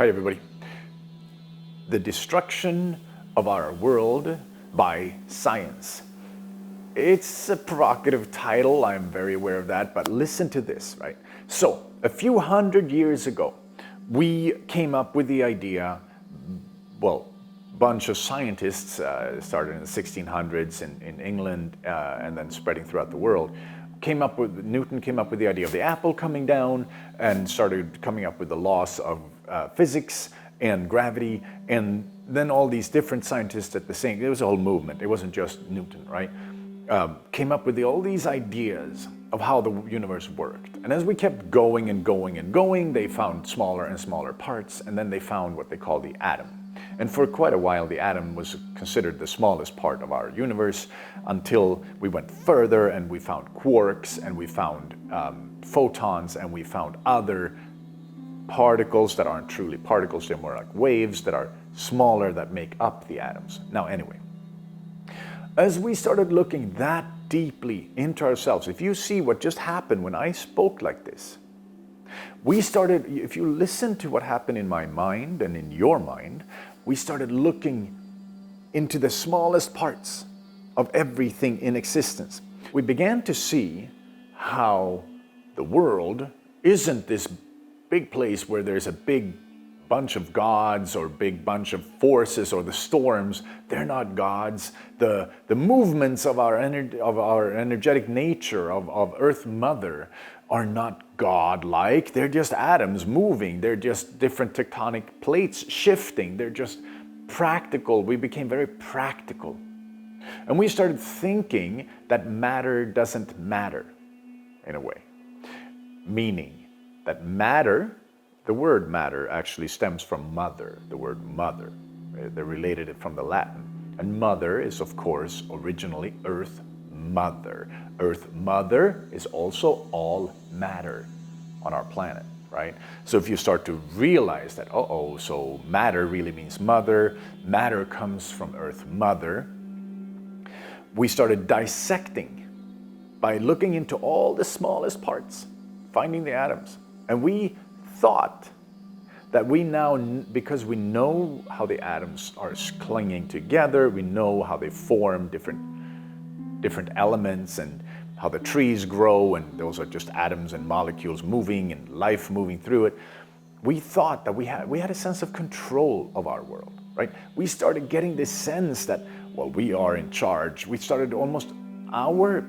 Hi everybody. The destruction of our world by science. It's a provocative title, I'm very aware of that, but listen to this, right? So, a few hundred years ago, we came up with the idea, bunch of scientists started in the 1600s in England and then spreading throughout the world. Newton came up with the idea of the apple coming down and started coming up with the laws of physics and gravity, and then all these different scientists at the same, it was a whole movement, it wasn't just Newton, right? Came up with all these ideas of how the universe worked. And as we kept going and going and going, they found smaller and smaller parts, and then they found what they call the atom. And for quite a while, the atom was considered the smallest part of our universe until we went further and we found quarks and we found photons and we found other particles that aren't truly particles, they're more like waves that are smaller that make up the atoms. Now anyway, as we started looking that deeply into ourselves, if you see what just happened when I spoke like this, we started, if you listen to what happened in my mind and in your mind, we started looking into the smallest parts of everything in existence. We began to see how the world isn't this big place where there's a big bunch of gods or big bunch of forces, or the storms, they're not gods. The movements of our energetic nature, of Earth Mother, are not God-like. They're just atoms moving. They're just different tectonic plates shifting. They're just practical. We became very practical. And we started thinking that matter doesn't matter, in a way. Meaning that matter, the word matter actually stems from mother, the word mother. They related it from the Latin. And mother is, of course, originally Earth Mother. Earth Mother is also all matter on our planet, right? So if you start to realize that, so matter really means mother, matter comes from Earth Mother, we started dissecting by looking into all the smallest parts, finding the atoms. And we thought that we now, because we know how the atoms are clinging together, we know how they form different elements and how the trees grow, and those are just atoms and molecules moving and life moving through it. We thought that we had a sense of control of our world, right? We started getting this sense that, we are in charge. We started almost our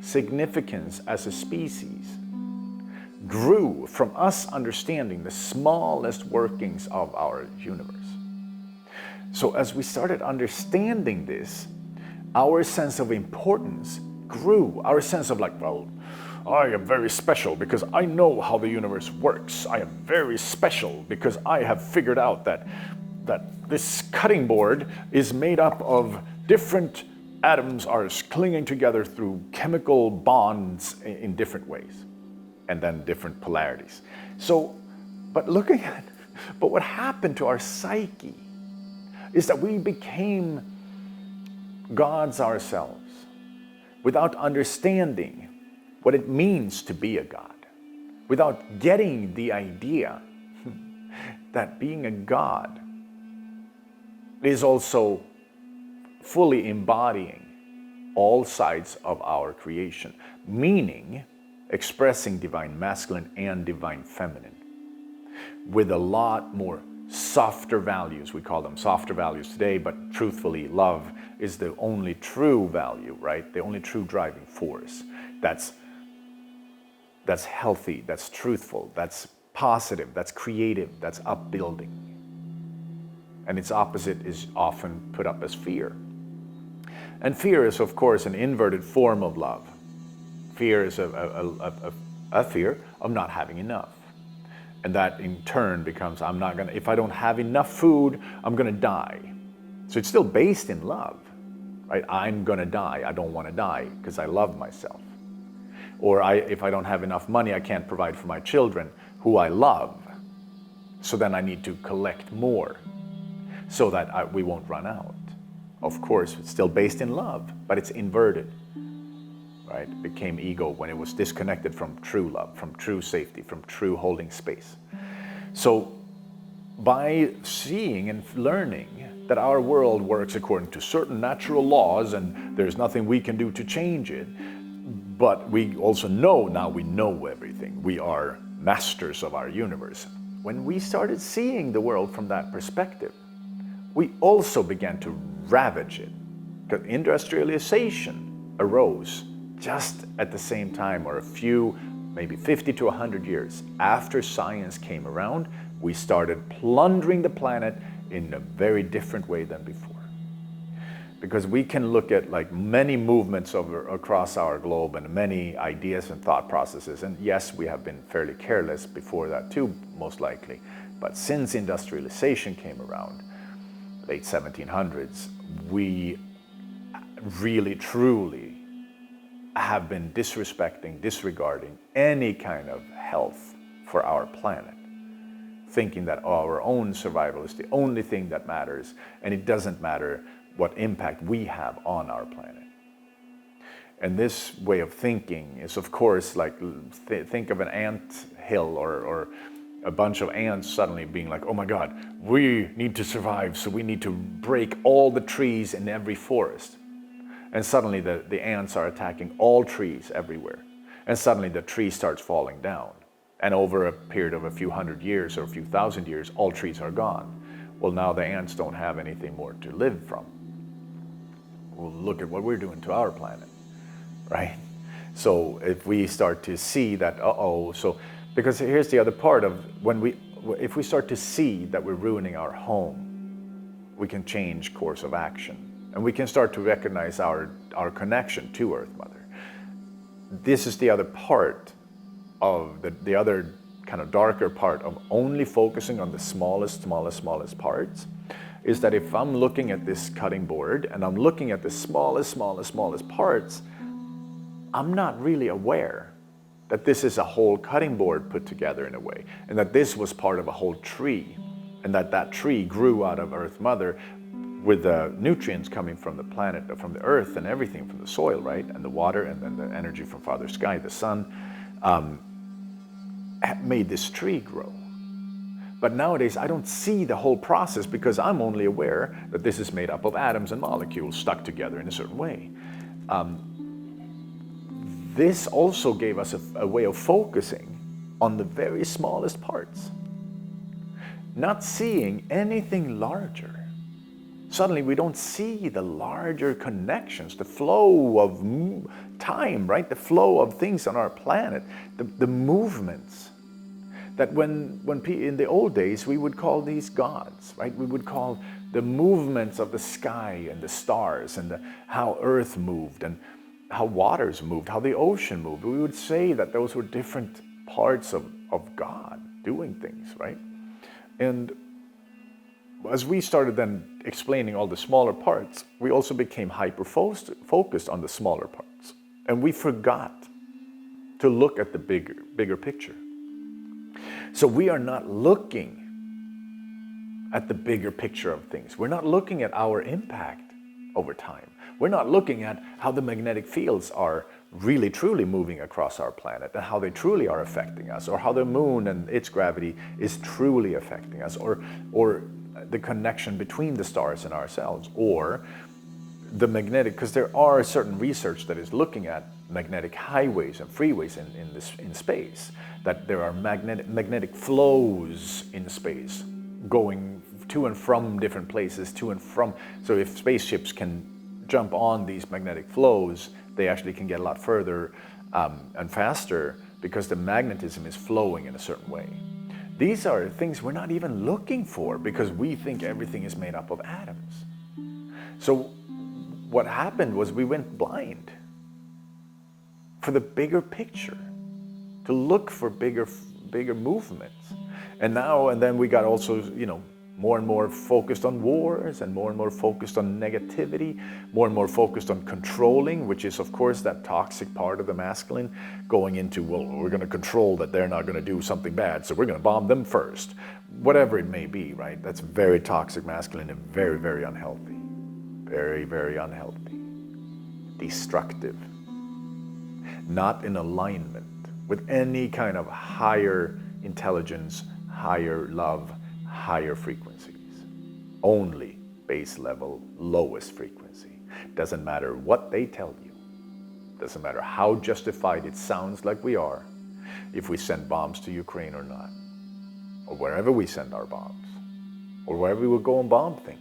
significance as a species grew from us understanding the smallest workings of our universe. So as we started understanding this, our sense of importance grew. Our sense of I am very special because I know how the universe works. I am very special because I have figured out that this cutting board is made up of different atoms are clinging together through chemical bonds in different ways, and then different polarities. So, but what happened to our psyche is that we became gods ourselves without understanding what it means to be a god, without getting the idea that being a god is also fully embodying all sides of our creation, meaning expressing divine masculine and divine feminine with a lot more softer values. We call them softer values today, but truthfully, love is the only true value, right? The only true driving force. That's healthy, that's truthful, that's positive, that's creative, that's upbuilding. And its opposite is often put up as fear. And fear is, of course, an inverted form of love. Fear is a fear of not having enough. And that in turn becomes, if I don't have enough food, I'm gonna die. So it's still based in love, right? I'm gonna die, I don't wanna die because I love myself. Or if I don't have enough money, I can't provide for my children who I love. So then I need to collect more so that we won't run out. Of course, it's still based in love, but it's inverted. right? It became ego when it was disconnected from true love, from true safety, from true holding space. So by seeing and learning that our world works according to certain natural laws and there's nothing we can do to change it. But we also know, now we know everything. We are masters of our universe. When we started seeing the world from that perspective, we also began to ravage it. Because industrialization arose just at the same time, or a few, maybe 50 to 100 years after science came around. We started plundering the planet in a very different way than before. Because we can look at like many movements across our globe and many ideas and thought processes. And yes, we have been fairly careless before that too, most likely. But since industrialization came around, late 1700s, we really, truly have been disregarding any kind of health for our planet, thinking that our own survival is the only thing that matters, and it doesn't matter what impact we have on our planet. And this way of thinking is, of course, like think of an ant hill or a bunch of ants suddenly being like, oh my God, we need to survive, so we need to break all the trees in every forest. And suddenly the ants are attacking all trees everywhere. And suddenly the tree starts falling down. And over a period of a few hundred years or a few thousand years, all trees are gone. Well, now the ants don't have anything more to live from. Well, look at what we're doing to our planet, right? So if we start to see that, because here's the other part of if we start to see that we're ruining our home, we can change course of action. And we can start to recognize our connection to Earth Mother. This is the other part of the other kind of darker part of only focusing on the smallest parts, is that if I'm looking at this cutting board and I'm looking at the smallest parts, I'm not really aware that this is a whole cutting board put together in a way, and that this was part of a whole tree, and that tree grew out of Earth Mother with the nutrients coming from the planet, from the earth and everything from the soil, right? And the water and then the energy from Father Sky, the sun, made this tree grow. But nowadays I don't see the whole process because I'm only aware that this is made up of atoms and molecules stuck together in a certain way. This also gave us a way of focusing on the very smallest parts, not seeing anything larger. Suddenly we don't see the larger connections, the flow of time, right? The flow of things on our planet, the movements. That when in the old days we would call these gods, right? We would call the movements of the sky and the stars and how Earth moved and how waters moved, how the ocean moved. We would say that those were different parts of God doing things, right? And as we started then explaining all the smaller parts, we also became hyper-focused on the smaller parts. And we forgot to look at the bigger picture. So we are not looking at the bigger picture of things. We're not looking at our impact over time. We're not looking at how the magnetic fields are really truly moving across our planet and how they truly are affecting us, or how the moon and its gravity is truly affecting us, or the connection between the stars and ourselves, or the magnetic, because there are certain research that is looking at magnetic highways and freeways in space, that there are magnetic flows in space going to and from different places, to and from. So if spaceships can jump on these magnetic flows, they actually can get a lot further and faster because the magnetism is flowing in a certain way. These are things we're not even looking for because we think everything is made up of atoms. So what happened was we went blind for the bigger picture, to look for bigger movements. And then we got also, more and more focused on wars, and more focused on negativity, more and more focused on controlling, which is of course that toxic part of the masculine, going into, well, we're going to control that they're not going to do something bad, so we're going to bomb them first. Whatever it may be, right? That's very toxic masculine and very, very unhealthy. Very, very unhealthy. Destructive. Not in alignment with any kind of higher intelligence, higher love, higher frequencies. Only base level, lowest frequency. Doesn't matter what they tell you. Doesn't matter how justified it sounds like we are, if we send bombs to Ukraine or not, or wherever we send our bombs, or wherever we will go and bomb things.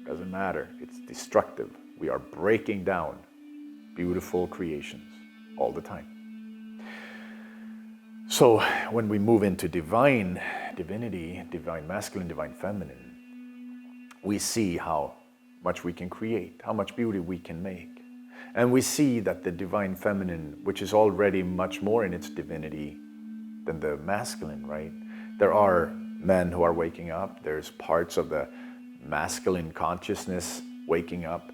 Doesn't matter. It's destructive. We are breaking down beautiful creations all the time. So when we move into divinity, divine masculine, divine feminine, we see how much we can create, how much beauty we can make. And we see that the divine feminine, which is already much more in its divinity than the masculine, right? There are men who are waking up. There's parts of the masculine consciousness waking up,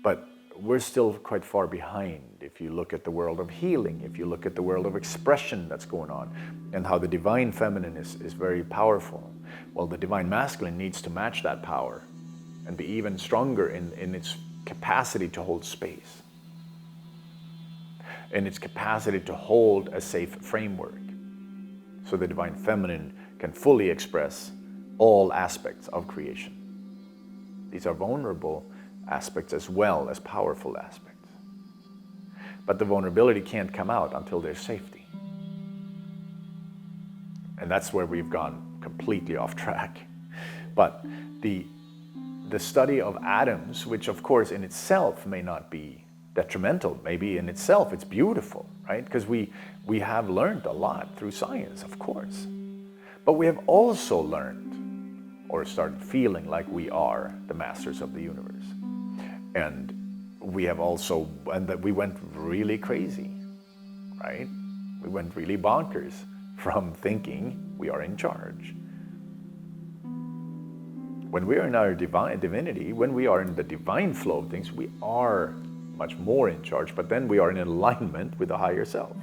but we're still quite far behind if you look at the world of healing, if you look at the world of expression that's going on, and how the divine feminine is very powerful. Well, the divine masculine needs to match that power and be even stronger in its capacity to hold space, in its capacity to hold a safe framework, so the divine feminine can fully express all aspects of creation. These are vulnerable aspects as well as powerful aspects. But the vulnerability can't come out until there's safety. And that's where we've gone completely off track. But the study of atoms, which of course in itself may not be detrimental, maybe in itself it's beautiful, right? Because we have learned a lot through science, of course. But we have also learned, or started feeling like we are the masters of the universe. And we have also, and that we went really crazy, right? We went really bonkers from thinking we are in charge. When we are in our divinity, when we are in the divine flow of things, we are much more in charge, but then we are in alignment with the higher self.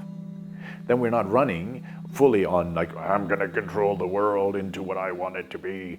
Then we're not running fully on like, I'm gonna control the world into what I want it to be,